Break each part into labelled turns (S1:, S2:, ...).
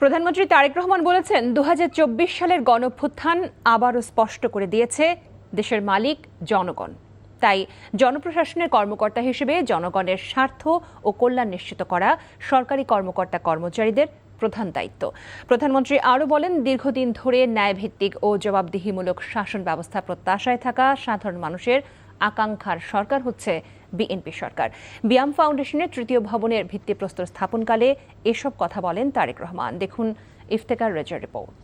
S1: প্রধানমন্ত্রী তারেক রহমান বলেছেন ২০২৪ সালের গণঅভ্যুত্থান আবারও স্পষ্ট করে দিয়েছে দেশের মালিক জনগণ। তাই জনপ্রশাসনের কর্মকর্তা হিসেবে জনগণের স্বার্থ ও কল্যাণ নিশ্চিত করা সরকারি কর্মকর্তা কর্মচারীদের প্রধান দায়িত্ব। প্রধানমন্ত্রী আরও বলেন, দীর্ঘদিন ধরে ন্যায়ভিত্তিক ও জবাবদিহিমূলক শাসন ব্যবস্থা প্রত্যাশায় থাকা সাধারণ মানুষের আকাঙ্ক্ষার সরকার হচ্ছে বিএনপি সরকার। বিয়াম ফাউন্ডেশনের তৃতীয় ভবনের ভিত্তিপ্রস্তর স্থাপনকালে এসব কথা বলেন তারেক রহমান। দেখুন ইফতেখার রেজার রিপোর্ট।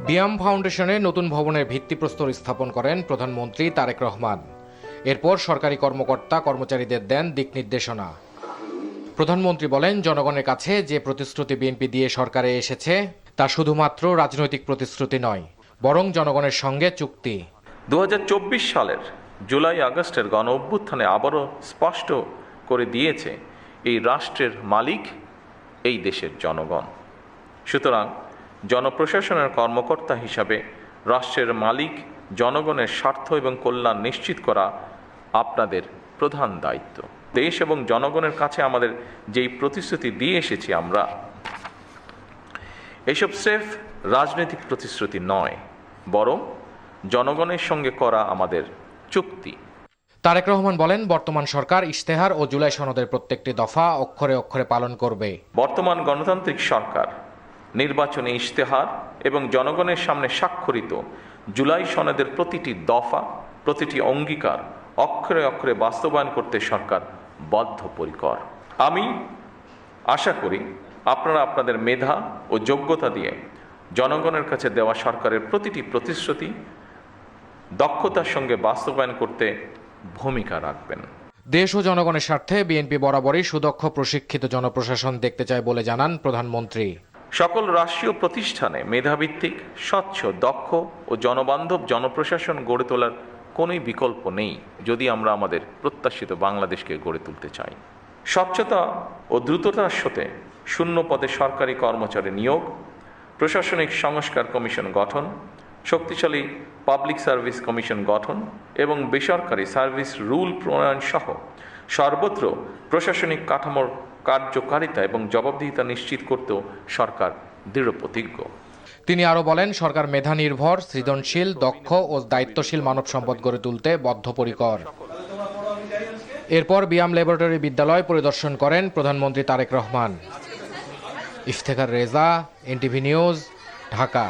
S2: বিয়াম ফাউন্ডেশনের নতুন ভবনের ভিত্তিপ্রস্তর স্থাপন করেন প্রধানমন্ত্রী তারেক রহমান। এরপর সরকারি কর্মকর্তা কর্মচারীদের দেন দিক নির্দেশনা। প্রধানমন্ত্রী বলেন, জনগণের কাছে যে প্রতিশ্রুতি বিএনপি দিয়ে সরকারে এসেছে তা শুধুমাত্র রাজনৈতিক প্রতিশ্রুতি নয়, বরং জনগণের সঙ্গে চুক্তি।
S3: ২০২৪ সালের জুলাই আগস্টের গণ অভ্যুত্থানে আবারও স্পষ্ট করে দিয়েছে এই রাষ্ট্রের মালিক এই দেশের জনগণ। সুতরাং জনপ্রশাসনের কর্মকর্তা হিসাবে রাষ্ট্রের মালিক জনগণের স্বার্থ এবং কল্যাণ নিশ্চিত করা আপনাদের প্রধান দায়িত্ব। দেশ এবং জনগণের কাছে আমাদের যেই প্রতিশ্রুতি দিয়ে এসেছি আমরা, এসব স্রেফ রাজনৈতিক প্রতিশ্রুতি নয়, বরং জনগণের সঙ্গে করা আমাদের চুক্তি।
S2: তারেক রহমান বলেন, বর্তমান সরকার ইশতেহার ও জুলাই সনদের প্রত্যেকটি দফা অক্ষরে অক্ষরে পালন করবে।
S3: বর্তমান গণতান্ত্রিক সরকার নির্বাচনী ইশতেহার এবং জনগণের সামনে স্বাক্ষরিত জুলাই সনদের প্রতিটি দফা, প্রতিটি অঙ্গীকার অক্ষরে অক্ষরে বাস্তবায়ন করতে সরকার বদ্ধপরিকর। আমি আশা করি আপনারা আপনাদের মেধা ও যোগ্যতা দিয়ে জনগণের কাছে দেওয়া সরকারের প্রতিটি প্রতিশ্রুতি দক্ষতার সঙ্গে বাস্তবায়ন করতে ভূমিকা রাখবেন।
S2: দেশ ও জনগণের স্বার্থে বিএনপি বরাবরই সুদক্ষ প্রশিক্ষিত জনপ্রশাসন দেখতে চায় বলে জানান প্রধানমন্ত্রী।
S3: সকল রাষ্ট্রীয় প্রতিষ্ঠানে মেধাভিত্তিক, স্বচ্ছ, দক্ষ ও জনবান্ধব জনপ্রশাসন গড়ে তোলার কোনোই বিকল্প নেই যদি আমরা আমাদের প্রত্যাশিত বাংলাদেশকে গড়ে তুলতে চাই। স্বচ্ছতা ও দ্রুততার সাথে শূন্য পদে সরকারি কর্মচারী নিয়োগ, প্রশাসনিক সংস্কার কমিশন গঠন, শক্তিশালী পাবলিক সার্ভিস কমিশন গঠন এবং বেসরকারি সার্ভিস রুল প্রণয়ন সহ সর্বত্র প্রশাসনিক কাঠামোর কার্যকারিতা এবং জবাবদিহিতা নিশ্চিত করতেও সরকার দৃঢ়প্রতিজ্ঞ।
S2: তিনি আরও বলেন, সরকার মেধা নির্ভর, সৃজনশীল, দক্ষ ও দায়িত্বশীল মানব সম্পদ গড়ে তুলতে বদ্ধপরিকর। এরপর বিয়াম ল্যাবরেটরি বিদ্যালয় পরিদর্শন করেন প্রধানমন্ত্রী তারেক রহমান। Iftekhar Reza, NTV news, Dhaka.